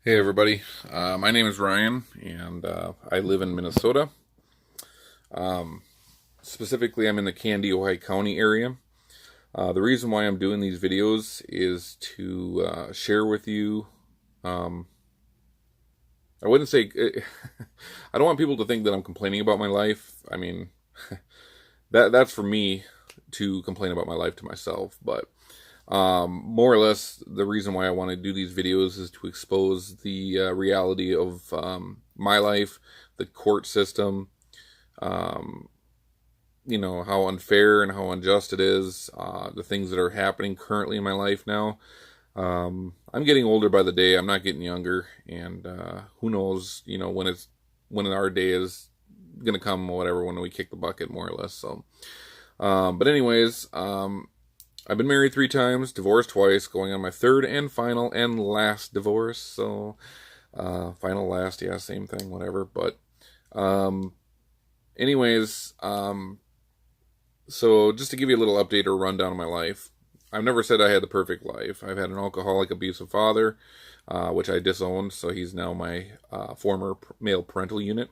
Hey everybody, my name is Ryan and I live in Minnesota. Specifically, I'm in the Kandiyohi County area. The reason why I'm doing these videos is to share with you. Um, I wouldn't say, I don't want people to think that I'm complaining about my life. I mean, that's for me to complain about my life to myself, but more or less, the reason why I want to do these videos is to expose the reality of my life, the court system, um, how unfair and how unjust it is, the things that are happening currently in my life now. I'm getting older by the day. I'm not getting younger, and who knows, when our day is gonna come, or whatever, when we kick the bucket, more or less. So, but anyways, I've been married 3 times, divorced twice, going on my third and final and last divorce. So, final, last, yeah, same thing, whatever. But, um, anyways, so just to give you a little update or rundown of my life, I've never said I had the perfect life. I've had an alcoholic, abusive father, which I disowned. So he's now my former male parental unit.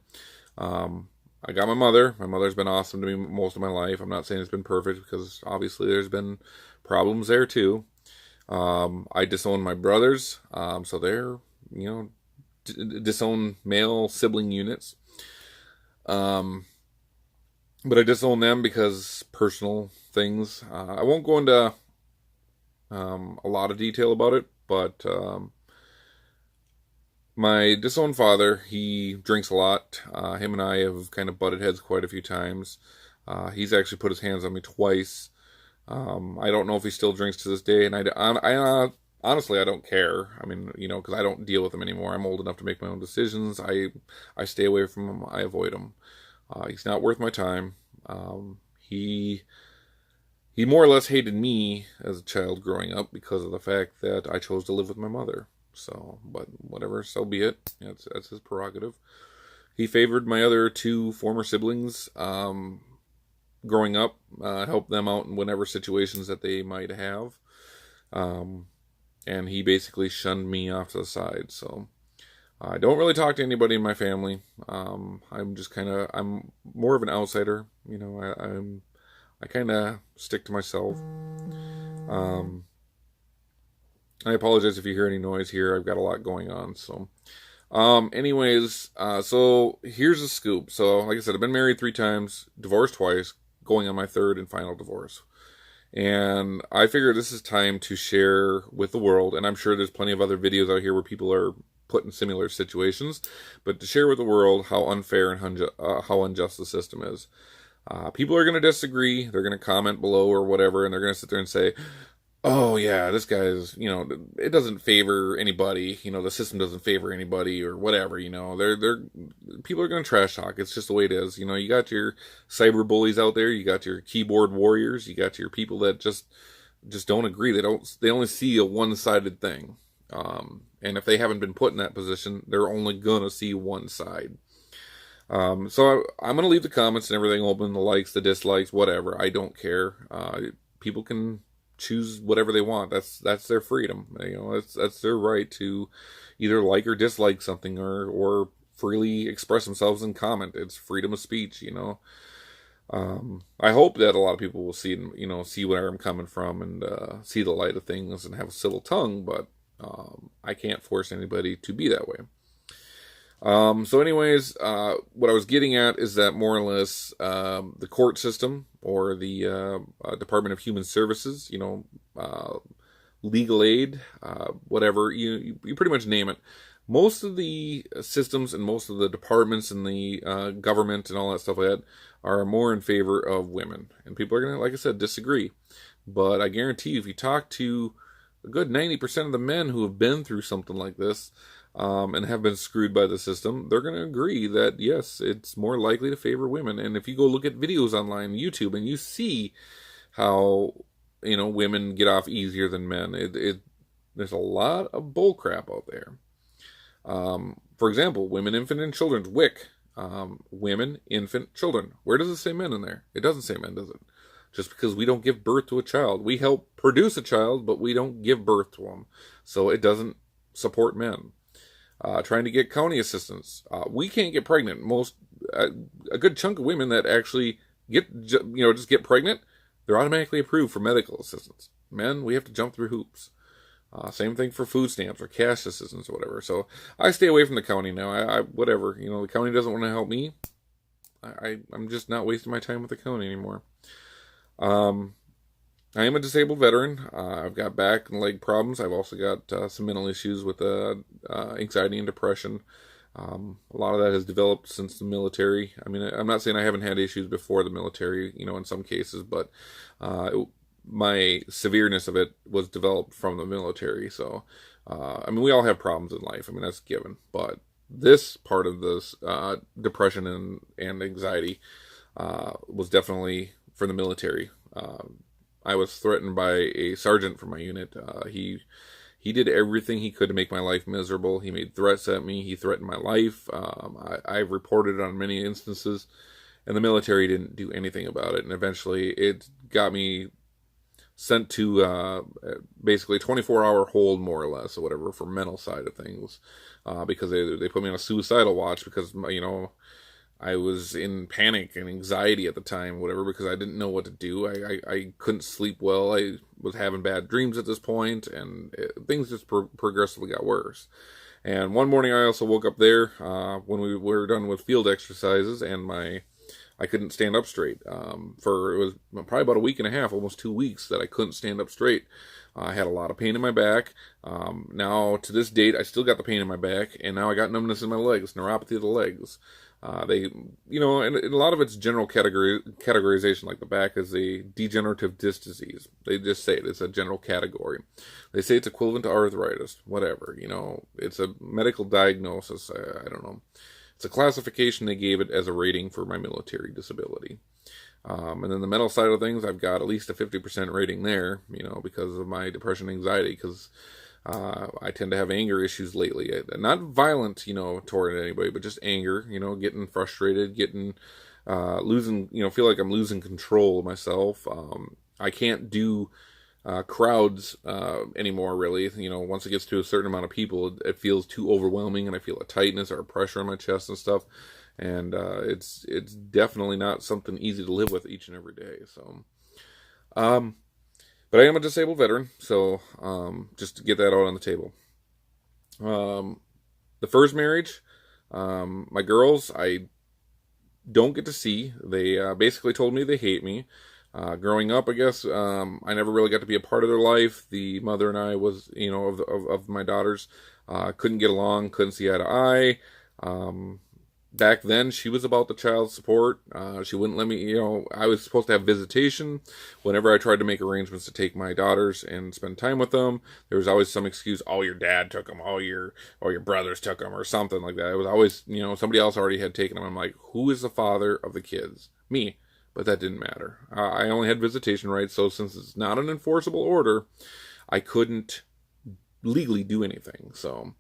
I got my mother. My mother's been awesome to me most of my life. I'm not saying it's been perfect because obviously there's been problems there too. I disown my brothers, so they're disown male sibling units. Um, but I disown them because personal things. I won't go into a lot of detail about it, but my disowned father, he drinks a lot. Him and I have kind of butted heads quite a few times. He's actually put his hands on me twice. I don't know if he still drinks to this day, and honestly, I don't care. I mean, because I don't deal with him anymore. I'm old enough to make my own decisions. I stay away from him. I avoid him. He's not worth my time. He more or less hated me as a child growing up because of the fact that I chose to live with my mother. So, but whatever, so be it. That's his prerogative. He favored my other two former siblings growing up, helped them out in whatever situations that they might have. Um, and he basically shunned me off to the side. So I don't really talk to anybody in my family. I'm more of an outsider. I kind of stick to myself. Um, I apologize if you hear any noise here. I've got a lot going on. So, so here's the scoop. So, like I said, I've been married 3 times, divorced twice, going on my third and final divorce. And I figure this is time to share with the world, and I'm sure there's plenty of other videos out here where people are put in similar situations, but to share with the world how unfair and how unjust the system is. People are going to disagree. They're going to comment below or whatever, and they're going to sit there and say, oh yeah, this guy's, it doesn't favor anybody, the system doesn't favor anybody or whatever, they're people are going to trash talk. It's just the way it is. You got your cyber bullies out there, you got your keyboard warriors, you got your people that just don't agree. They only see a one-sided thing. And if they haven't been put in that position, they're only going to see one side. So I'm going to leave the comments and everything open, the likes, the dislikes, whatever. I don't care. People can choose whatever they want. That's their freedom. That's their right to either like or dislike something or freely express themselves and comment. It's freedom of speech. I hope that a lot of people will see where I'm coming from and see the light of things and have a civil tongue, but I can't force anybody to be that way. So anyways, what I was getting at is that more or less, the court system or the Department of Human Services, legal aid, whatever, you pretty much name it. Most of the systems and most of the departments in the government and all that stuff like that are more in favor of women. And people are going to, like I said, disagree. But I guarantee you, if you talk to a good 90% of the men who have been through something like this, and have been screwed by the system, they're going to agree that, yes, it's more likely to favor women. And if you go look at videos online, YouTube, and you see how, women get off easier than men, there's a lot of bullcrap out there. For example, women, infant, and children's WIC. Women, infant, children. Where does it say men in there? It doesn't say men, does it? Just because we don't give birth to a child. We help produce a child, but we don't give birth to them. So it doesn't support men. trying to get county assistance. We can't get pregnant. A good chunk of women that actually just get pregnant, they're automatically approved for medical assistance. Men, we have to jump through hoops. Same thing for food stamps or cash assistance or whatever. So I stay away from the county now. Whatever, the county doesn't want to help me. I'm just not wasting my time with the county anymore. I am a disabled veteran. I've got back and leg problems. I've also got some mental issues with anxiety and depression. A lot of that has developed since the military. I mean, I'm not saying I haven't had issues before the military, in some cases, but my severeness of it was developed from the military. So, we all have problems in life. That's a given. But this part of this depression and anxiety was definitely from the military. I was threatened by a sergeant from my unit. He did everything he could to make my life miserable. He made threats at me. He threatened my life. I've reported on many instances, and the military didn't do anything about it. And eventually, it got me sent to basically 24-hour hold, more or less, or whatever, for mental side of things, because they put me on a suicidal watch because I was in panic and anxiety at the time, whatever, because I didn't know what to do. I couldn't sleep well. I was having bad dreams at this point, and things just progressively got worse. And one morning I also woke up there when we were done with field exercises, and I couldn't stand up straight. It was probably about a week and a half, almost 2 weeks, that I couldn't stand up straight. I had a lot of pain in my back. Now, to this date, I still got the pain in my back, and now I got numbness in my legs, neuropathy of the legs. And a lot of it's general categorization, like the back is a degenerative disc disease. They just say it's a general category. They say it's equivalent to arthritis, whatever, it's a medical diagnosis. I don't know. It's a classification they gave it as a rating for my military disability. And then the mental side of things, I've got at least a 50% rating there, because of my depression and anxiety, because I tend to have anger issues lately. Not violent, toward anybody, but just anger, getting frustrated, losing, feel like I'm losing control of myself. I can't do crowds anymore, really. Once it gets to a certain amount of people, it feels too overwhelming, and I feel a tightness or a pressure on my chest and stuff. And it's definitely not something easy to live with each and every day. So, but I am a disabled veteran, so just to get that out on the table. The first marriage, my girls, I don't get to see. They basically told me they hate me. Growing up, I guess, I never really got to be a part of their life. The mother and I was, of my daughters, couldn't get along, couldn't see eye to eye. Back then, she was about the child support. She wouldn't let me, I was supposed to have visitation. Whenever I tried to make arrangements to take my daughters and spend time with them, there was always some excuse. Oh, your dad took them. Oh, your brothers took them, or something like that. It was always, somebody else already had taken them. I'm like, who is the father of the kids? Me. But that didn't matter. I only had visitation rights, so since it's not an enforceable order, I couldn't legally do anything. So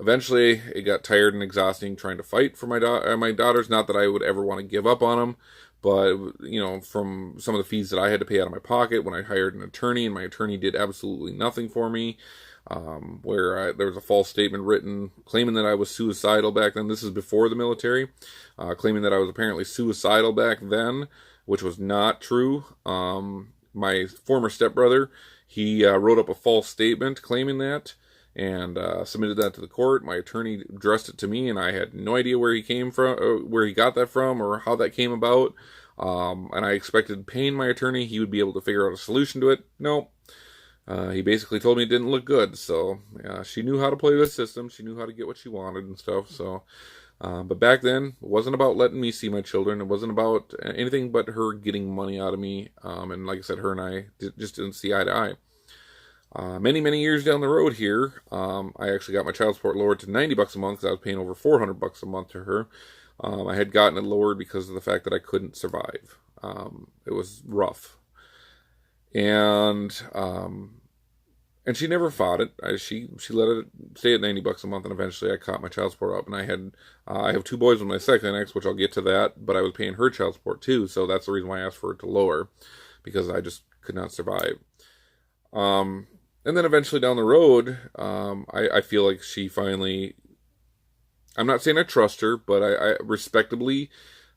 eventually it got tired and exhausting trying to fight for my daughters. Not that I would ever want to give up on them, but from some of the fees that I had to pay out of my pocket when I hired an attorney, and my attorney did absolutely nothing for me. Where there was a false statement written claiming that I was suicidal back then. This is before the military, claiming that I was apparently suicidal back then, which was not true. My former stepbrother, he wrote up a false statement claiming that, and submitted that to the court. My attorney addressed it to me, and I had no idea where he came from, or where he got that from, or how that came about. And I expected, paying my attorney, he would be able to figure out a solution to it. No. He basically told me it didn't look good, so she knew how to play the system. She knew how to get what she wanted and stuff. So, but back then, it wasn't about letting me see my children. It wasn't about anything but her getting money out of me. And like I said, her and I just didn't see eye to eye. Many years down the road here, I actually got my child support lowered to $90 a month because I was paying over $400 a month to her. I had gotten it lowered because of the fact that I couldn't survive. It was rough. And she never fought it. She let it stay at $90 a month, and eventually I caught my child support up. And I have two boys with my second ex, which I'll get to that, but I was paying her child support too, so that's the reason why I asked for it to lower, because I just could not survive. And then eventually down the road, I feel like she finally, I'm not saying I trust her, but I respectably,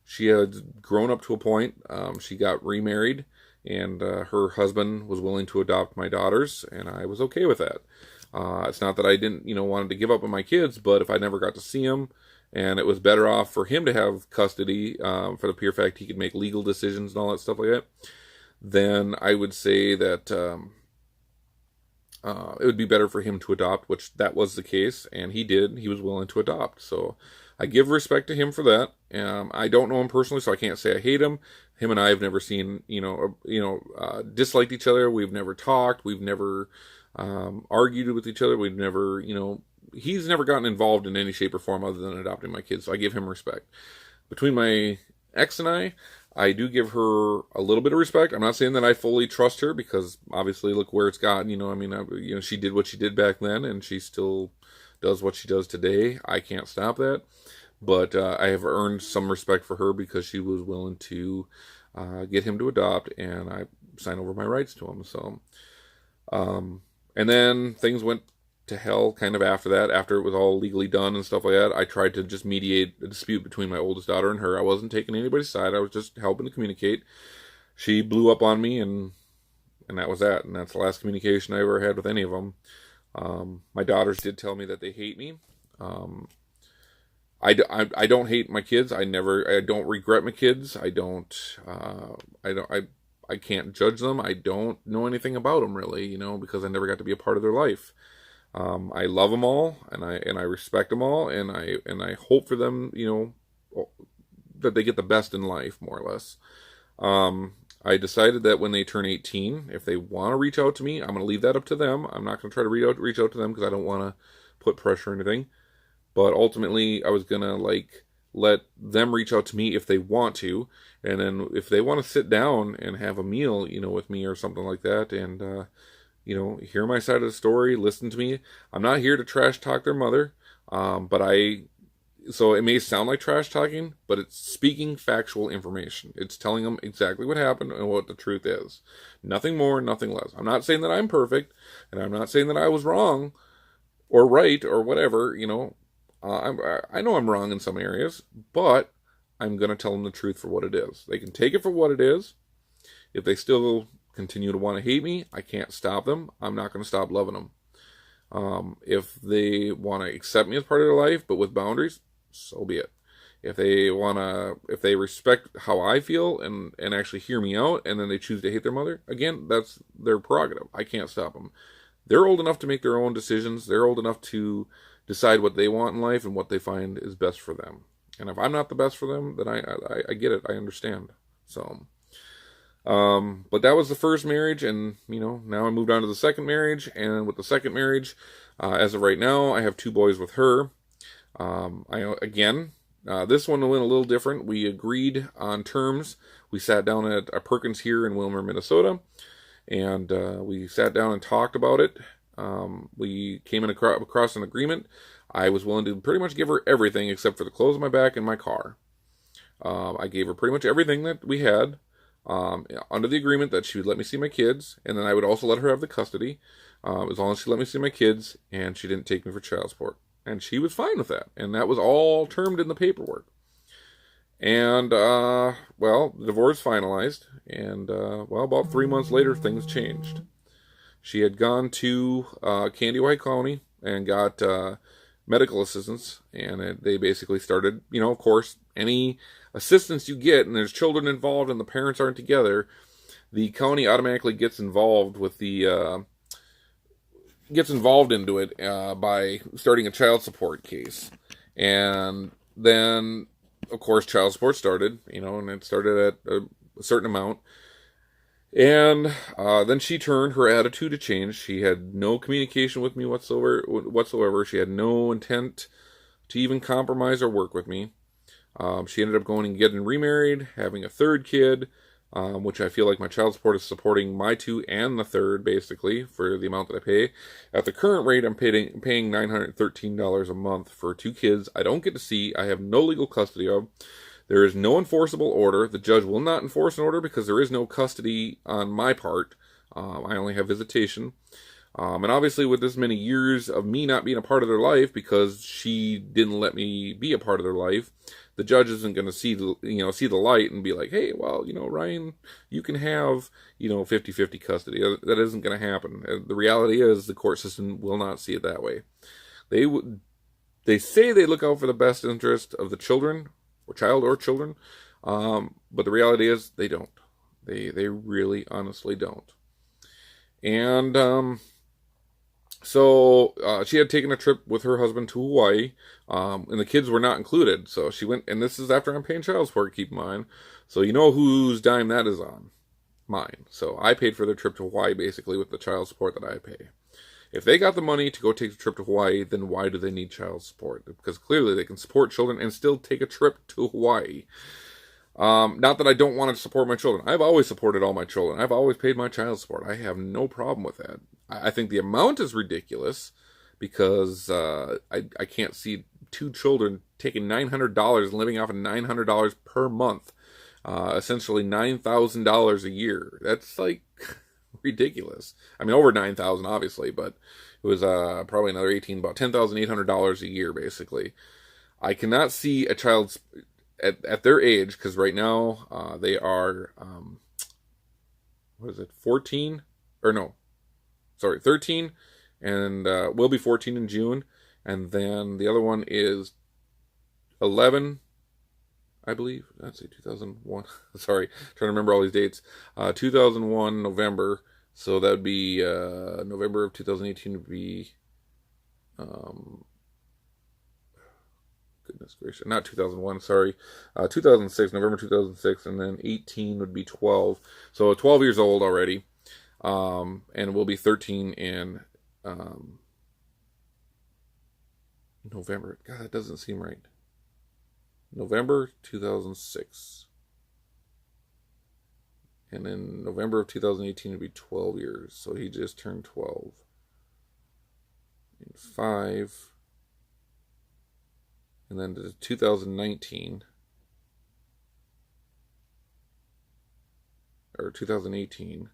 she had grown up to a point. She got remarried, and her husband was willing to adopt my daughters, and I was okay with that. It's not that I didn't, wanted to give up on my kids, but if I never got to see them, and it was better off for him to have custody for the pure fact he could make legal decisions and all that stuff like that, then I would say that it would be better for him to adopt, which that was the case, and he did. He was willing to adopt. So I give respect to him for that. I don't know him personally, so I can't say I hate him. Him and I have never seen, disliked each other. We've never talked. We've never argued with each other. We've never, he's never gotten involved in any shape or form other than adopting my kids. So I give him respect. Between my ex and I do give her a little bit of respect. I'm not saying that I fully trust her, because obviously look where it's gotten. She did what she did back then, and she still does what she does today. I can't stop that. But I have earned some respect for her because she was willing to get him to adopt, and I signed over my rights to him. So, and then things went to hell kind of after that. After it was all legally done and stuff like that, I tried to just mediate a dispute between my oldest daughter and her. I wasn't taking anybody's side. I was just helping to communicate. She blew up on me, and that was that. And that's the last communication I ever had with any of them. My daughters did tell me that they hate me. I don't hate my kids. I don't regret my kids. I can't judge them. I don't know anything about them really, because I never got to be a part of their life. I love them all, and I respect them all, and I hope for them, that they get the best in life, more or less. I decided that when they turn 18, if they want to reach out to me, I'm going to leave that up to them. I'm not going to try to reach out to them because I don't want to put pressure or anything. But ultimately, I was going to let them reach out to me if they want to. And then if they want to sit down and have a meal, with me or something like that, and, hear my side of the story, listen to me. I'm not here to trash talk their mother. So it may sound like trash talking, but it's speaking factual information. It's telling them exactly what happened and what the truth is. Nothing more, nothing less. I'm not saying that I'm perfect, and I'm not saying that I was wrong or right or whatever, I know I'm wrong in some areas, but I'm going to tell them the truth for what it is. They can take it for what it is. If they still continue to want to hate me, I can't stop them. I'm not going to stop loving them. If they want to accept me as part of their life, but with boundaries, so be it. If they respect how I feel and actually hear me out, and then they choose to hate their mother, again, that's their prerogative. I can't stop them. They're old enough to make their own decisions. They're old enough to decide what they want in life and what they find is best for them. And if I'm not the best for them, then I get it. I understand. So, but that was the first marriage, and now I moved on to the second marriage. And with the second marriage, as of right now, I have 2 boys with her. This one went a little different. We agreed on terms. We sat down at a Perkins here in Willmar, Minnesota, and we sat down and talked about it. We came across an agreement. I was willing to pretty much give her everything except for the clothes on my back and my car. I gave her pretty much everything that we had, under the agreement that she would let me see my kids, and then I would also let her have the custody, as long as she let me see my kids, and she didn't take me for child support. And she was fine with that, and that was all termed in the paperwork. And, the divorce finalized, and, about 3 months later, things changed. She had gone to Kandiyohi County and got medical assistance, and they basically started, of course, any assistance you get, and there's children involved and the parents aren't together, the county automatically gets involved into it by starting a child support case. And then, of course, child support started, and it started at a certain amount. And then she turned. Her attitude had changed. She had no communication with me whatsoever. She had no intent to even compromise or work with me. She ended up going and getting remarried, having a third kid, which I feel like my child support is supporting my 2 and the third, basically, for the amount that I pay. At the current rate, I'm paying $913 a month for 2 kids I don't get to see. I have no legal custody of. There is no enforceable order. The judge will not enforce an order because there is no custody on my part. I only have visitation. And obviously with this many years of me not being a part of their life because she didn't let me be a part of their life, the judge isn't going to see the light and be like, hey, well, Ryan, you can have, 50-50 custody. That isn't going to happen. The reality is the court system will not see it that way. They say they look out for the best interest of the children, or child or children, but the reality is they don't. They really honestly don't. And so she had taken a trip with her husband to Hawaii, and the kids were not included. So she went, and this is after I'm paying child support, keep in mind. So you know whose dime that is on? Mine. So I paid for their trip to Hawaii basically with the child support that I pay. If they got the money to go take a trip to Hawaii, then why do they need child support? Because clearly they can support children and still take a trip to Hawaii. Not that I don't want to support my children. I've always supported all my children. I've always paid my child support. I have no problem with that. I think the amount is ridiculous because I can't see two children taking $900 and living off of $900 per month. Essentially $9,000 a year. That's like ridiculous. I mean, over 9,000 obviously, but it was probably another about $10,800 a year basically. I cannot see a child's at their age, because right now they are 14 or no, sorry, 13, and will be 14 in June, and then the other one is 11, I believe. I'd say 2001. Sorry, trying to remember all these dates. 2001 November, so that would be November of 2018 would be goodness gracious, not 2001, sorry, 2006, November 2006, and then 18 would be 12, so 12 years old already, and will be 13 in November. God, that doesn't seem right. November 2006, and then November of 2018 would be 12 years, so he just turned 12, and 5, and then to 2019, or 2018,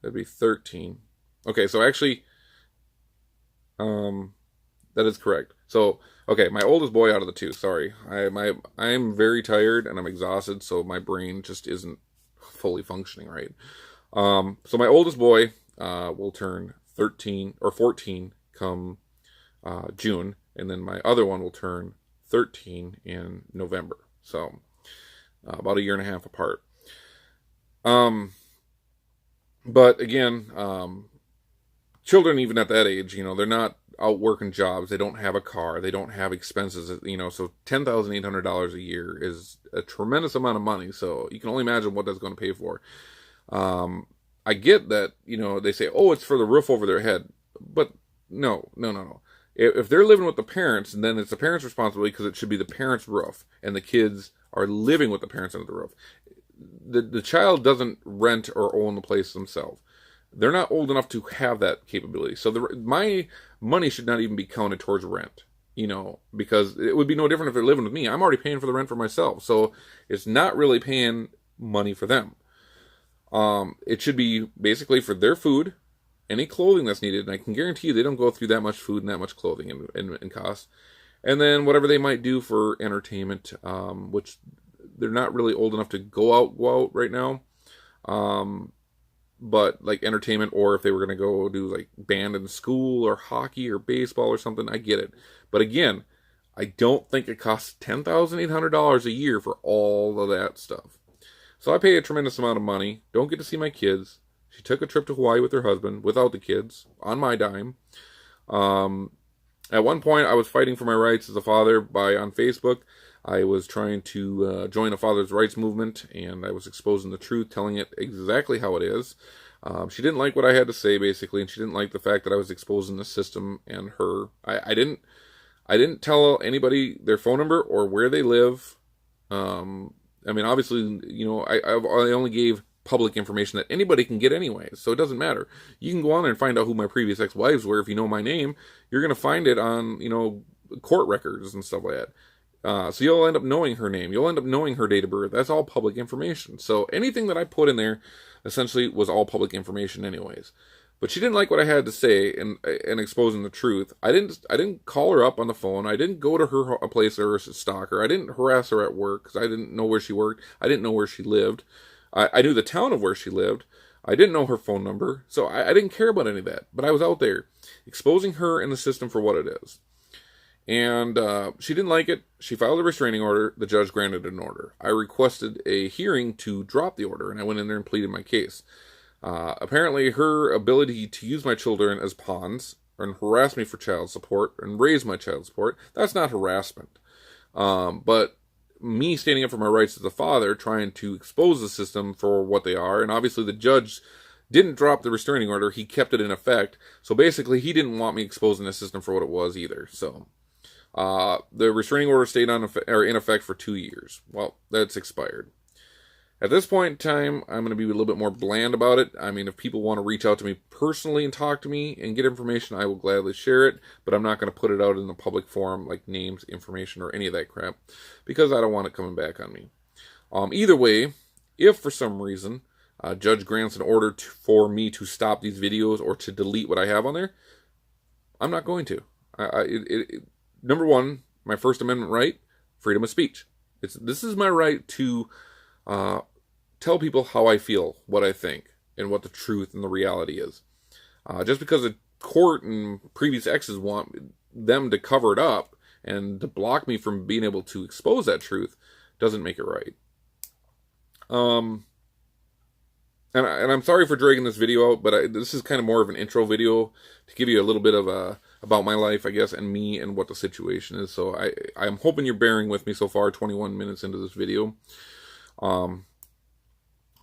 that'd be 13. Okay, so actually, that is correct. So, okay, my oldest boy out of the two, sorry. I'm very tired and I'm exhausted, so my brain just isn't fully functioning right. So my oldest boy will turn 13 or 14 come June, and then my other one will turn 13 in November. So about a year and a half apart. But again, children even at that age, they're not out working jobs. They don't have a car. They don't have expenses, so $10,800 a year is a tremendous amount of money. So you can only imagine what that's going to pay for. I get that, they say, oh, it's for the roof over their head. But no. If they're living with the parents, then it's the parents' responsibility because it should be the parents' roof, and the kids are living with the parents under the roof. The child doesn't rent or own the place themselves. They're not old enough to have that capability. So my money should not even be counted towards rent, because it would be no different if they're living with me. I'm already paying for the rent for myself. So it's not really paying money for them. It should be basically for their food, any clothing that's needed, and I can guarantee you they don't go through that much food and that much clothing and costs. And then whatever they might do for entertainment, which they're not really old enough to go out right now. But like entertainment, or if they were going to go do like band in school or hockey or baseball or something, I get it. But again, I don't think it costs $10,800 a year for all of that stuff. So I pay a tremendous amount of money, don't get to see my kids. She took a trip to Hawaii with her husband, without the kids, on my dime. At one point, I was fighting for my rights as a father on Facebook. I was trying to join a father's rights movement, and I was exposing the truth, telling it exactly how it is. She didn't like what I had to say, basically, and she didn't like the fact that I was exposing the system and her. I didn't tell anybody their phone number or where they live. Obviously, I only gave public information that anybody can get anyway, so it doesn't matter. You can go on there and find out who my previous ex-wives were. If you know my name, you're going to find it on, court records and stuff like that. So you'll end up knowing her name. You'll end up knowing her date of birth. That's all public information. So anything that I put in there essentially was all public information anyways. But she didn't like what I had to say in exposing the truth. I didn't call her up on the phone. I didn't go to her a place or stalk her. I didn't harass her at work because I didn't know where she worked. I didn't know where she lived. I knew the town of where she lived. I didn't know her phone number, so I didn't care about any of that. But I was out there exposing her and the system for what it is. And she didn't like it. She filed a restraining order. The judge granted an order. I requested a hearing to drop the order, and I went in there and pleaded my case. Apparently, her ability to use my children as pawns and harass me for child support and raise my child support, that's not harassment. But me standing up for my rights as a father, trying to expose the system for what they are, and obviously the judge didn't drop the restraining order, he kept it in effect. So basically, he didn't want me exposing the system for what it was either. So the restraining order stayed in effect for 2 years. Well, that's expired. At this point in time, I'm going to be a little bit more bland about it. I mean, if people want to reach out to me personally and talk to me and get information, I will gladly share it, but I'm not going to put it out in the public forum like names, information, or any of that crap, because I don't want it coming back on me. Either way, if for some reason judge grants an order for me to stop these videos or to delete what I have on there, I'm not going to. Number one, my First Amendment right, freedom of speech. This is my right to tell people how I feel, what I think, and what the truth and the reality is. Just because a court and previous exes want them to cover it up and to block me from being able to expose that truth doesn't make it right. And I'm sorry for dragging this video out, but this is kind of more of an intro video to give you a little bit of about my life, I guess, and me and what the situation is. So I'm hoping you're bearing with me so far, 21 minutes into this video.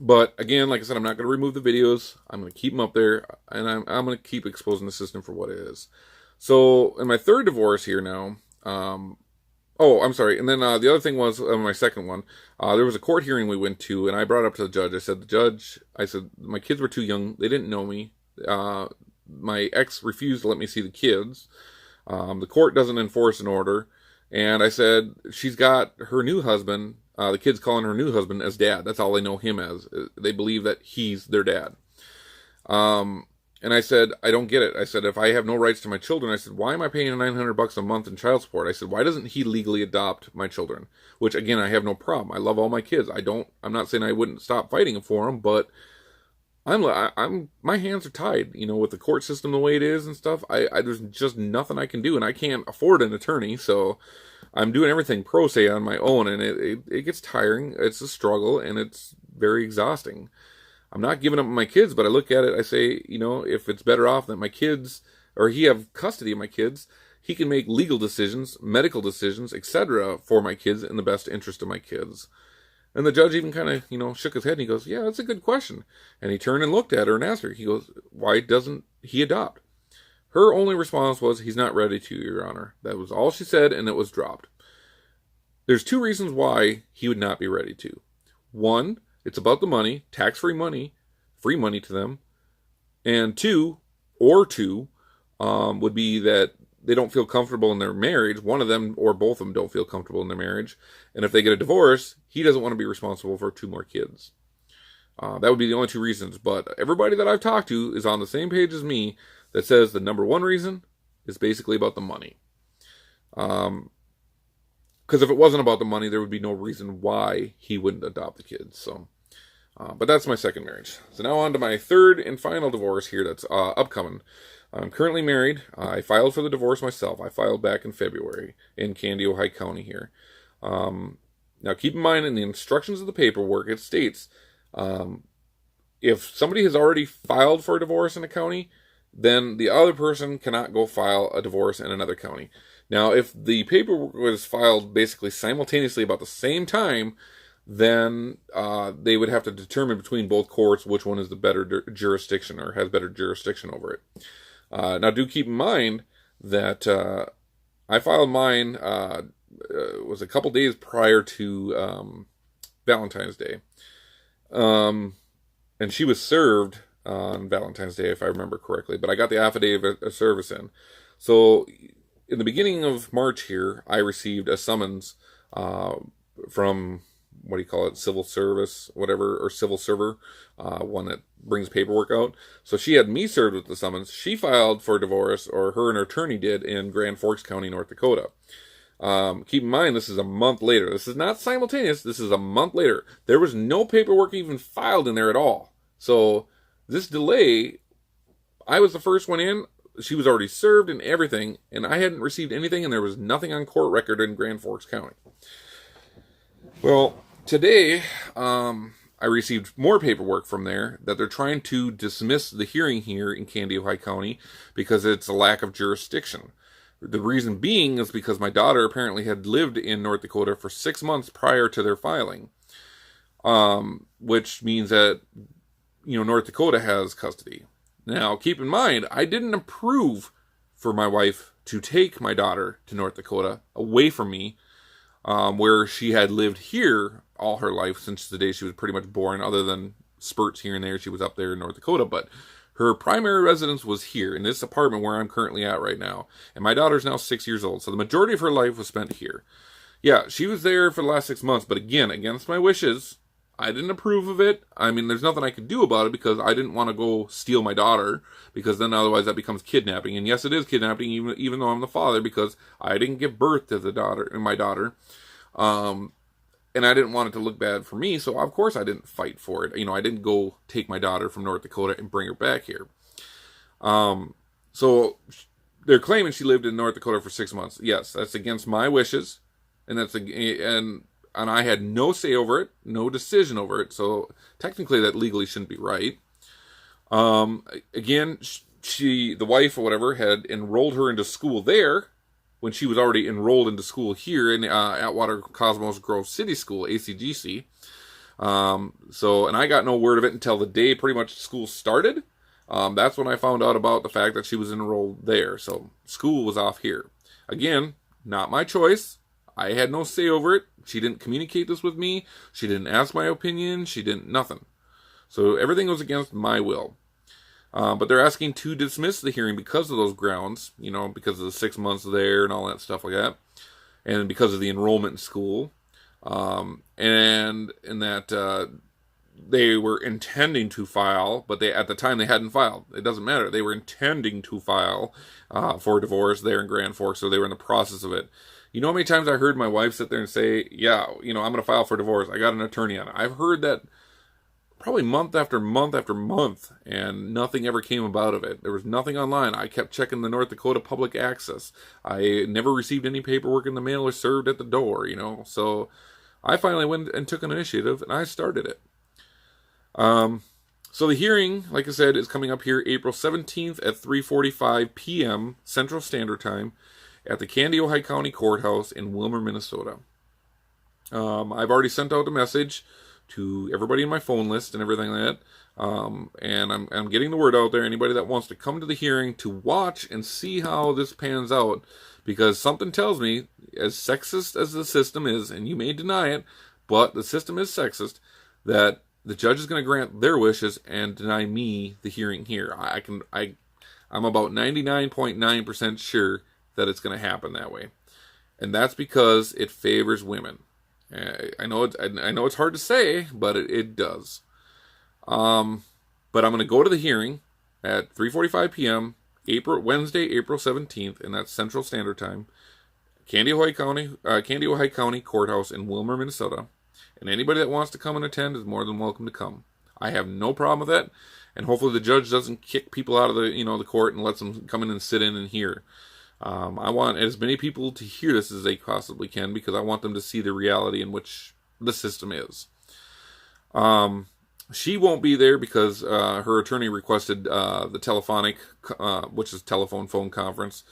But again, like I said, I'm not going to remove the videos. I'm going to keep them up there, and I'm going to keep exposing the system for what it is. So in my third divorce here now, I'm sorry. And then the other thing was my second one. There was a court hearing we went to, and I brought up to the judge. I said, my kids were too young. They didn't know me. My ex refused to let me see the kids. The court doesn't enforce an order. And I said, she's got her new husband. The kids calling her new husband as dad. That's all they know him as. They believe that he's their dad. And I said, I don't get it. I said, if I have no rights to my children, I said, why am I paying $900 a month in child support? I said, why doesn't he legally adopt my children? Which, again, I have no problem. I love all my kids. I'm not saying I wouldn't stop fighting for them, but my hands are tied, with the court system the way it is and stuff. There's just nothing I can do, and I can't afford an attorney, so I'm doing everything pro se on my own, and it gets tiring. It's a struggle, and it's very exhausting. I'm not giving up my kids, but I look at it, I say, if it's better off that my kids, or he have custody of my kids, he can make legal decisions, medical decisions, etc. for my kids in the best interest of my kids. And the judge even kind of, shook his head and he goes, yeah, that's a good question. And he turned and looked at her and asked her, he goes, why doesn't he adopt? Her only response was, he's not ready to, Your Honor. That was all she said, and it was dropped. There's two reasons why he would not be ready to. One, it's about the money, tax-free money, free money to them. And two, would be that they don't feel comfortable in their marriage. One of them or both of them don't feel comfortable in their marriage. And if they get a divorce, he doesn't want to be responsible for 2 more kids. That would be the only 2 reasons. But everybody that I've talked to is on the same page as me that says the number 1 reason is basically about the money. Because if it wasn't about the money, there would be no reason why he wouldn't adopt the kids. So, but that's my second marriage. So now on to my third and final divorce here that's upcoming. I'm currently married. I filed for the divorce myself. I filed back in February in Kandiyohi County here. Now keep in mind in the instructions of the paperwork, it states if somebody has already filed for a divorce in a county, then the other person cannot go file a divorce in another county. Now, if the paperwork was filed basically simultaneously about the same time, then they would have to determine between both courts which one is the better jurisdiction or has better jurisdiction over it. Now, do keep in mind that I filed mine was a couple days prior to Valentine's Day. And she was served on Valentine's Day, if I remember correctly. But I got the affidavit of service in. So, in the beginning of March here, I received a summons from what do you call it, civil service, whatever, or civil server, one that brings paperwork out. So she had me served with the summons. She filed for divorce, or her and her attorney did, in Grand Forks County, North Dakota. Keep in mind, this is a month later. This is not simultaneous. This is a month later. There was no paperwork even filed in there at all. So this delay, I was the first one in. She was already served and everything, and I hadn't received anything, and there was nothing on court record in Grand Forks County. Well, today, I received more paperwork from there that they're trying to dismiss the hearing here in Kandiyohi County because it's a lack of jurisdiction. The reason being is because my daughter apparently had lived in North Dakota for 6 months prior to their filing, which means that, North Dakota has custody. Now, keep in mind, I didn't approve for my wife to take my daughter to North Dakota away from me, where she had lived here all her life since the day she was pretty much born, other than spurts here and there. She was up there in North Dakota, but her primary residence was here in this apartment where I'm currently at right now. And my daughter's now 6 years old, so the majority of her life was spent here. Yeah, she was there for the last 6 months, but again, against my wishes, I didn't approve of it. I mean, there's nothing I could do about it because I didn't want to go steal my daughter, because then otherwise that becomes kidnapping. And yes, it is kidnapping, even though I'm the father, because I didn't give birth to my daughter. And I didn't want it to look bad for me, so of course I didn't fight for it. I didn't go take my daughter from North Dakota and bring her back here. So they're claiming she lived in North Dakota for 6 months. Yes, that's against my wishes, and and I had no say over it, no decision over it. So technically, that legally shouldn't be right. Again, the wife or whatever had enrolled her into school there when she was already enrolled into school here in Atwater Cosmos Grove City School, ACGC. And I got no word of it until the day pretty much school started. That's when I found out about the fact that she was enrolled there. So school was off here. Again, not my choice. I had no say over it. She didn't communicate this with me. She didn't ask my opinion. She didn't nothing. So everything was against my will. But they're asking to dismiss the hearing because of those grounds, because of the 6 months there and all that stuff like that, and because of the enrollment in school, and that they were intending to file, but at the time they hadn't filed. It doesn't matter. They were intending to file for divorce there in Grand Forks, so they were in the process of it. You know how many times I heard my wife sit there and say, yeah, I'm going to file for divorce. I got an attorney on it. I've heard that probably month after month after month, and nothing ever came about of it. There was nothing online. I kept checking the North Dakota Public Access. I never received any paperwork in the mail or served at the door, So I finally went and took an initiative, and I started it. So the hearing, like I said, is coming up here April 17th at 3:45 p.m. Central Standard Time at the Kandiyohi County Courthouse in Willmar, Minnesota. I've already sent out a message to everybody in my phone list and everything like that. And I'm getting the word out there. Anybody that wants to come to the hearing to watch and see how this pans out, because something tells me, as sexist as the system is, and you may deny it, but the system is sexist, that the judge is going to grant their wishes and deny me the hearing here. I'm about 99.9% sure that it's going to happen that way. And that's because it favors women. I know it's hard to say, but it does. But I'm going to go to the hearing at 3:45 p.m. Wednesday, April 17th, and that's Central Standard Time, Kandiyohi County Courthouse in Willmar, Minnesota. And anybody that wants to come and attend is more than welcome to come. I have no problem with that, and hopefully the judge doesn't kick people out of the court and lets them come in and sit in and hear. I want as many people to hear this as they possibly can, because I want them to see the reality in which the system is. She won't be there because her attorney requested the telephonic, which is phone conference,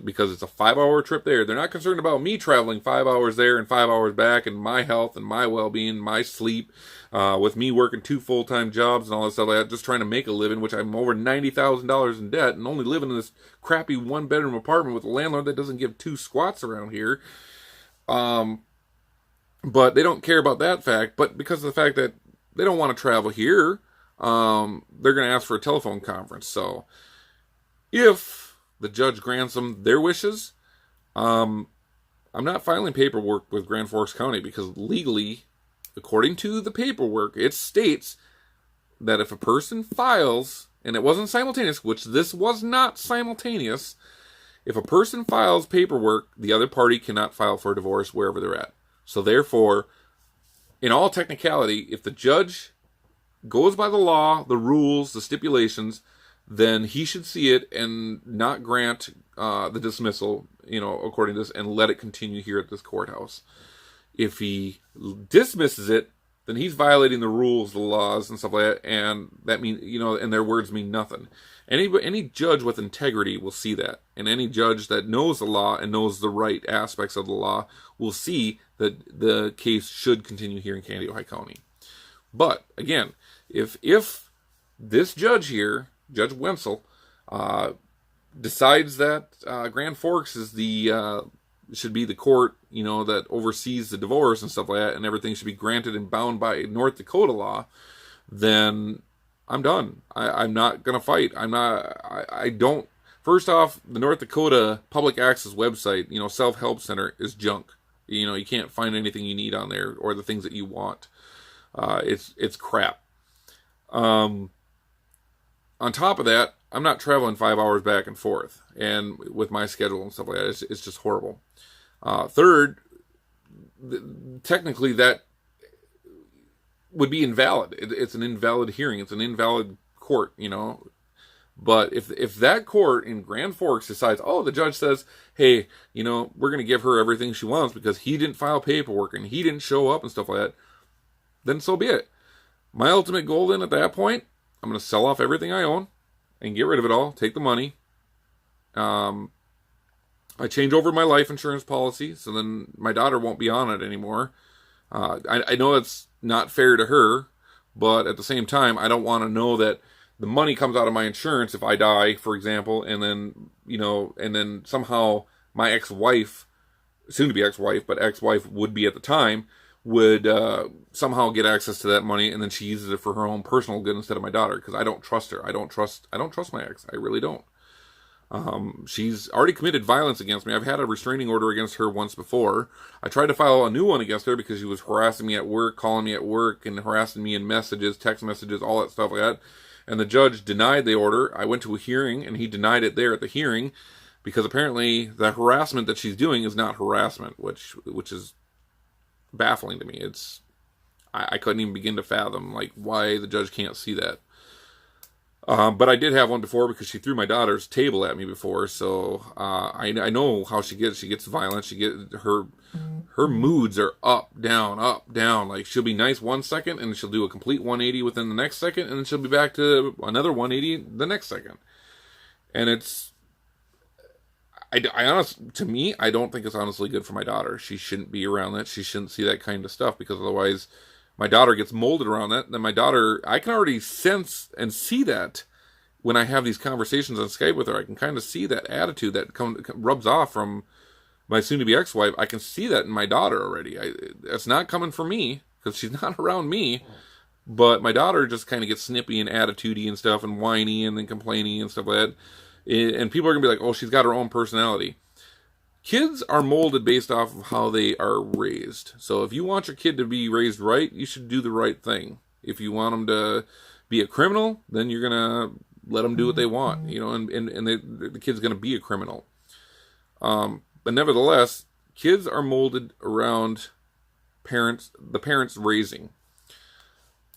because it's a 5-hour trip there. They're not concerned about me traveling 5 hours there and 5 hours back, and my health and my well-being, my sleep, with me working 2 full-time jobs and all that stuff like that, just trying to make a living, which I'm over $90,000 in debt, and only living in this crappy 1-bedroom apartment with a landlord that doesn't give 2 squats around here. But they don't care about that fact, but because of the fact that they don't want to travel here, they're going to ask for a telephone conference. So if the judge grants them their wishes, I'm not filing paperwork with Grand Forks County, because legally according to the paperwork, it states that if a person files, and it wasn't simultaneous, which this was not simultaneous, if a person files paperwork, the other party cannot file for a divorce wherever they're at. So therefore, in all technicality, if the judge goes by the law, the rules, the stipulations, then he should see it and not grant the dismissal, according to this, and let it continue here at this courthouse. If he dismisses it, then he's violating the rules, the laws, and stuff like that, and that means, and their words mean nothing. Any judge with integrity will see that, and any judge that knows the law and knows the right aspects of the law will see that the case should continue here in Kandiyohi County. But again, if this judge here, Judge Wenzel, decides that Grand Forks is should be the court, that oversees the divorce and stuff like that, and everything should be granted and bound by North Dakota law, then I'm done. I'm not going to fight. I don't. First off, the North Dakota Public Access website, Self-Help Center, is junk. You can't find anything you need on there or the things that you want. It's crap. On top of that, I'm not traveling 5 hours back and forth, and with my schedule and stuff like that, it's just horrible. Third, technically that would be invalid. It's an invalid hearing. It's an invalid court, But if that court in Grand Forks decides, the judge says, hey, we're going to give her everything she wants because he didn't file paperwork and he didn't show up and stuff like that, then so be it. My ultimate goal then at that point, I'm going to sell off everything I own and get rid of it all, take the money. I change over my life insurance policy, so then my daughter won't be on it anymore. I know it's not fair to her, but at the same time, I don't want to know that the money comes out of my insurance if I die, for example, and then somehow my ex-wife, soon to be ex-wife, but ex-wife would be at the time, would somehow get access to that money, and then she uses it for her own personal good instead of my daughter, because I don't trust her. I don't trust my ex. I really don't. She's already committed violence against me. I've had a restraining order against her once before. I tried to file a new one against her because she was harassing me at work, calling me at work, and harassing me in messages, text messages, all that stuff like that. And the judge denied the order. I went to a hearing, and he denied it there at the hearing because apparently the harassment that she's doing is not harassment, which is baffling to me. I couldn't even begin to fathom why the judge can't see that. But I did have one before because she threw my daughter's table at me before, so I know how she gets. She gets violent. Her moods are up, down, up, down. Like, she'll be nice 1 second, and she'll do a complete 180 within the next second, and then she'll be back to another 180 the next second. And to me, I don't think it's honestly good for my daughter. She shouldn't be around that. She shouldn't see that kind of stuff, because otherwise my daughter gets molded around that. Then my daughter, I can already sense and see that when I have these conversations on Skype with her. I can kind of see that attitude that rubs off from my soon-to-be ex-wife. I can see that in my daughter already. It's not coming from me, because she's not around me. But my daughter just kind of gets snippy and attitudey and stuff, and whiny and then complaining and stuff like that. And people are going to be like, oh, she's got her own personality. Kids are molded based off of how they are raised. So if you want your kid to be raised right, you should do the right thing. If you want them to be a criminal, then you're going to let them do what they want, and the kid's going to be a criminal. But nevertheless, kids are molded around the parents raising.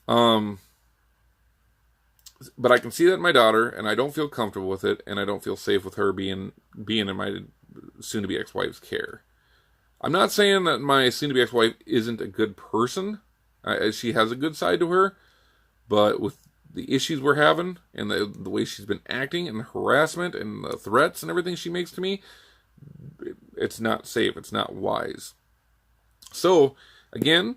But I can see that in my daughter, and I don't feel comfortable with it, and I don't feel safe with her being in my soon-to-be ex-wife's care. I'm not saying that my soon-to-be ex-wife isn't a good person. She has a good side to her, but with the issues we're having, and the way she's been acting, and the harassment, and the threats, and everything she makes to me, it's not safe. It's not wise. So, again,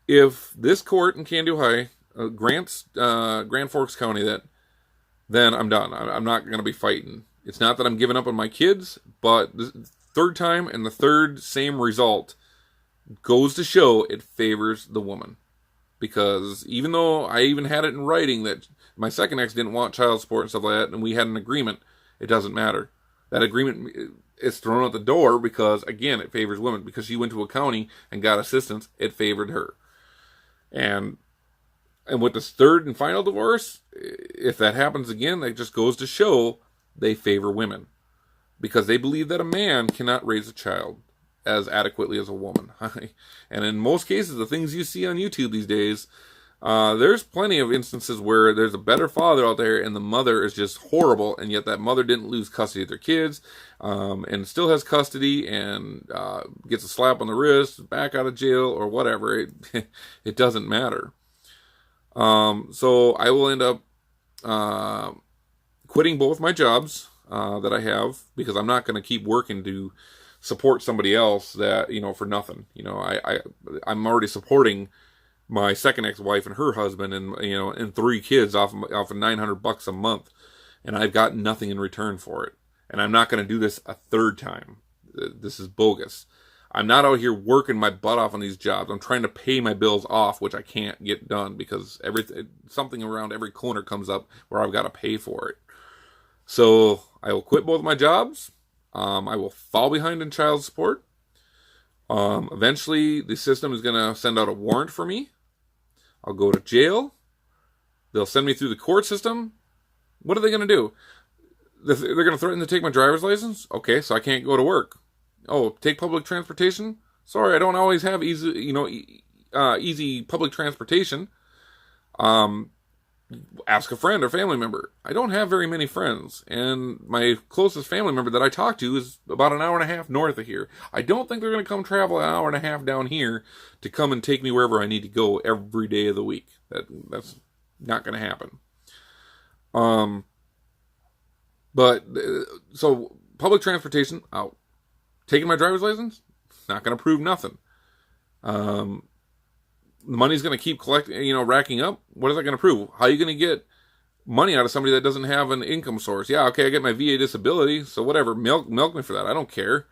if this court in Kandiyohi grants Grand Forks County that, then I'm done. I'm not going to be fighting. It's not that I'm giving up on my kids, but the third time and the third same result goes to show it favors the woman. Because even though I even had it in writing that my second ex didn't want child support and stuff like that, and we had an agreement, it doesn't matter. That agreement is thrown out the door because, again, it favors women. Because she went to a county and got assistance, it favored her. And with this third and final divorce, if that happens again, that just goes to show they favor women, because they believe that a man cannot raise a child as adequately as a woman. And in most cases, the things you see on YouTube these days, there's plenty of instances where there's a better father out there and the mother is just horrible, and yet that mother didn't lose custody of their kids, and still has custody, and gets a slap on the wrist, back out of jail, or whatever. It doesn't matter. So I will end up quitting both my jobs that I have, because I'm not going to keep working to support somebody else that, for nothing. I'm already supporting my second ex-wife and her husband, and 3 kids off of $900 a month, and I've got nothing in return for it. And I'm not going to do this a third time. This is bogus. I'm not out here working my butt off on these jobs. I'm trying to pay my bills off, which I can't get done because something around every corner comes up where I've got to pay for it. So I will quit both my jobs. I will fall behind in child support. Eventually, the system is going to send out a warrant for me. I'll go to jail. They'll send me through the court system. What are they going to do? They're going to threaten to take my driver's license? Okay, so I can't go to work. Oh, take public transportation? Sorry, I don't always have easy public transportation. Ask a friend or family member. I don't have very many friends, and my closest family member that I talk to is about an hour and a half north of here. I don't think they're going to come travel an hour and a half down here to come and take me wherever I need to go every day of the week. That's not going to happen. So public transportation out. Taking my driver's license, not going to prove nothing. The money's going to keep racking up. What is that going to prove? How are you going to get money out of somebody that doesn't have an income source? Yeah, okay, I get my VA disability, so whatever, milk me for that. I don't care.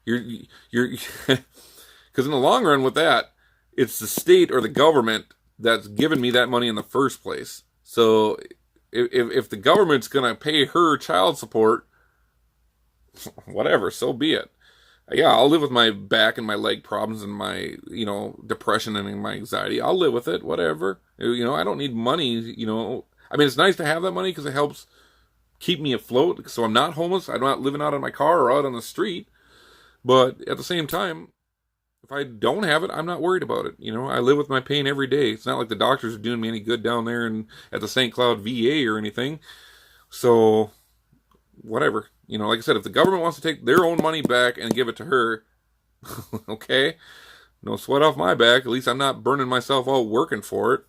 You're because in the long run with that, it's the state or the government that's given me that money in the first place. So if the government's going to pay her child support, whatever, so be it. Yeah, I'll live with my back and my leg problems and my, depression and my anxiety. I'll live with it, whatever. I don't need money, I mean, it's nice to have that money because it helps keep me afloat. So I'm not homeless. I'm not living out of my car or out on the street. But at the same time, if I don't have it, I'm not worried about it. I live with my pain every day. It's not like the doctors are doing me any good down there and at the St. Cloud VA or anything. So, whatever. Like I said, if the government wants to take their own money back and give it to her, okay, no sweat off my back. At least I'm not burning myself out working for it.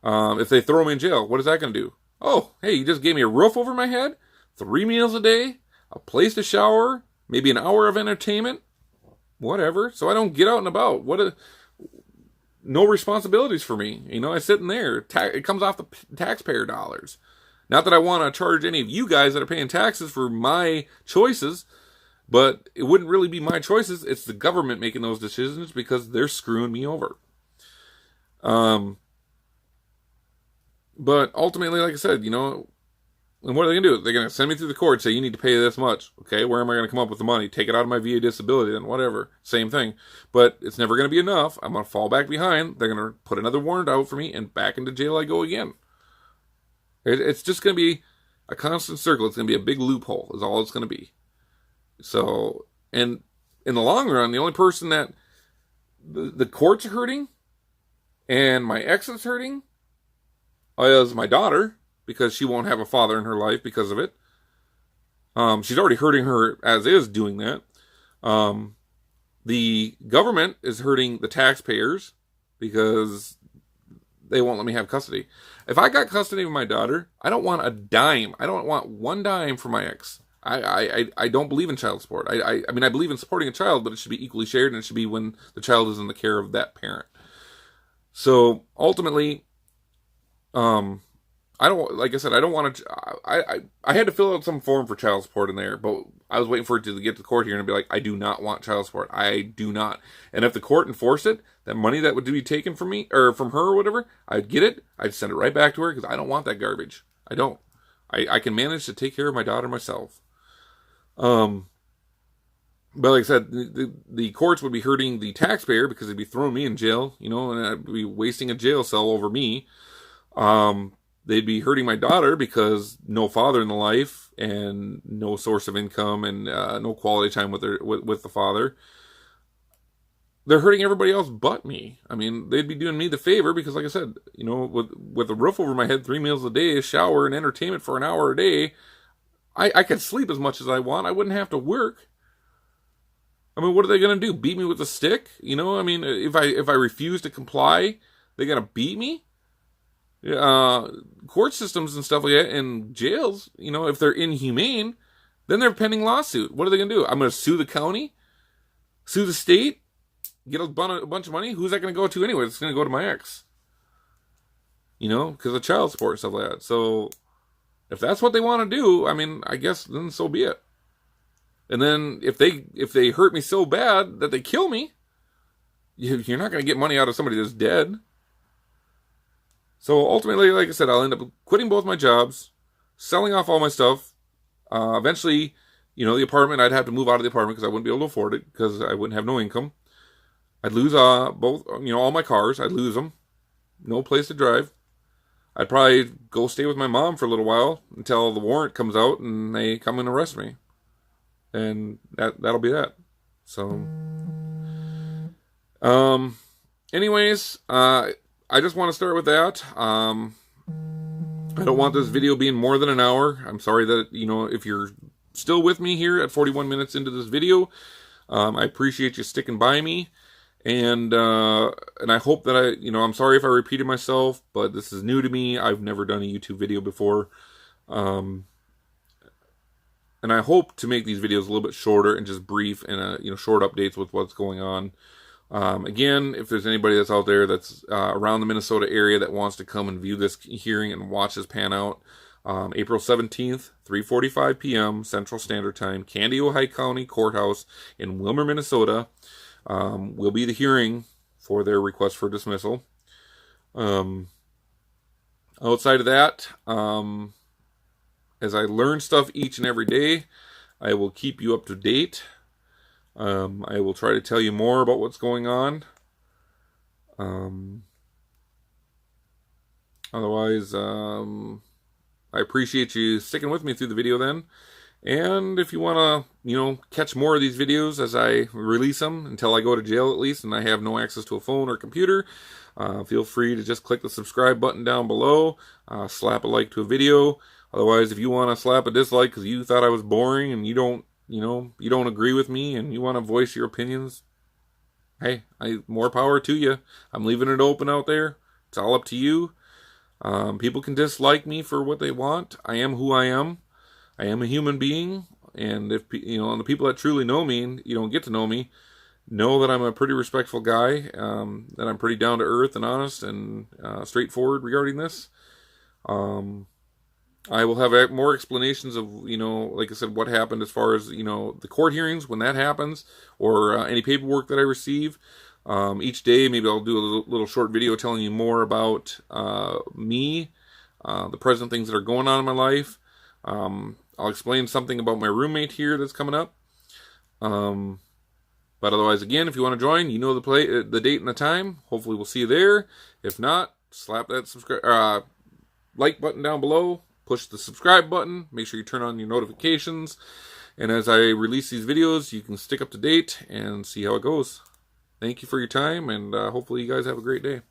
If they throw me in jail, what is that going to do? Oh, hey, you just gave me a roof over my head, 3 meals a day, a place to shower, maybe an hour of entertainment, whatever. So I don't get out and about. No responsibilities for me. I sit in there. It comes off the taxpayer dollars. Not that I want to charge any of you guys that are paying taxes for my choices, but it wouldn't really be my choices. It's the government making those decisions because they're screwing me over. But ultimately, like I said, and what are they going to do? They're going to send me through the court, say, you need to pay this much. Okay, where am I going to come up with the money? Take it out of my VA disability, then whatever. Same thing. But it's never going to be enough. I'm going to fall back behind. They're going to put another warrant out for me, and back into jail I go again. It's just going to be a constant circle. It's going to be a big loophole is all it's going to be. So, and in the long run, the only person that the courts are hurting and my ex is hurting is my daughter, because she won't have a father in her life because of it. She's already hurting her as is doing that. The government is hurting the taxpayers because they won't let me have custody. If I got custody of my daughter, I don't want a dime. I don't want one dime for my ex. I don't believe in child support. I mean, I believe in supporting a child, but it should be equally shared, and it should be when the child is in the care of that parent. So ultimately, I don't, like I said, I don't want to, I had to fill out some form for child support in there, but I was waiting for it to get to the court here and be like, I do not want child support. I do not. And if the court enforced it, that money that would be taken from me, or from her or whatever, I'd get it. I'd send it right back to her because I don't want that garbage. I don't. I can manage to take care of my daughter myself. But But like I said, the courts would be hurting the taxpayer because they'd be throwing me in jail, you know, and I'd be wasting a jail cell over me. They'd be hurting my daughter because no father in the life and no source of income and no quality time with the father. They're hurting everybody else but me. I mean, they'd be doing me the favor because, like I said, you know, with a roof over my head, 3 meals a day, a shower, and entertainment for an hour a day, I could sleep as much as I want. I wouldn't have to work. I mean, what are they going to do? Beat me with a stick? You know, I mean, if I refuse to comply, they're going to beat me? Court systems and stuff like that, and jails, you know, if they're inhumane, then they're pending lawsuit. What are they going to do? I'm going to sue the county? Sue the state? Get a bunch of money? Who's that going to go to anyway? It's going to go to my ex. You know, because of child support and stuff like that. So, if that's what they want to do, I mean, I guess then so be it. And then if they hurt me so bad that they kill me, you're not going to get money out of somebody that's dead. So ultimately, like I said, I'll end up quitting both my jobs, selling off all my stuff. Eventually, you know, the apartment, I'd have to move out of the apartment because I wouldn't be able to afford it because I wouldn't have no income. I'd lose both, you know, all my cars. I'd lose them. No place to drive. I'd probably go stay with my mom for a little while until the warrant comes out and they come and arrest me. And that'll be that. So, anyways, I just want to start with that. I don't want this video being more than an hour. I'm sorry that, you know, if you're still with me here at 41 minutes into this video, I appreciate you sticking by me. And I hope that I'm sorry if I repeated myself, but this is new to me. I've never done a YouTube video before. And I hope to make these videos a little bit shorter and just brief and, short updates with what's going on. Again, if there's anybody that's out there that's around the Minnesota area that wants to come and view this hearing and watch this pan out, April 17th, 3:45 p.m. Central Standard Time, Kandiyohi County Courthouse in Willmar, Minnesota, will be the hearing for their request for dismissal. Outside of that, as I learn stuff each and every day, I will keep you up to date. I will try to tell you more about what's going on. Otherwise, I appreciate you sticking with me through the video then. And if you want to, catch more of these videos as I release them until I go to jail at least and I have no access to a phone or computer, feel free to just click the subscribe button down below, slap a like to a video. Otherwise, if you want to slap a dislike because you thought I was boring and you don't agree with me and you want to voice your opinions, hey, more power to you. I'm leaving it open out there. It's all up to you. People can dislike me for what they want. I am who I am. I am a human being, and if the people that truly know me and you don't get to know me, know that I'm a pretty respectful guy, that I'm pretty down to earth and honest and straightforward regarding this. I will have more explanations of, like I said, what happened as far as, the court hearings when that happens, or any paperwork that I receive. Each day, maybe I'll do a little short video telling you more about me, the present things that are going on in my life. I'll explain something about my roommate here that's coming up. But otherwise, again, if you want to join, the date and the time. Hopefully we'll see you there. If not, slap that like button down below. Push the subscribe button. Make sure you turn on your notifications. And as I release these videos, you can stick up to date and see how it goes. Thank you for your time, and hopefully you guys have a great day.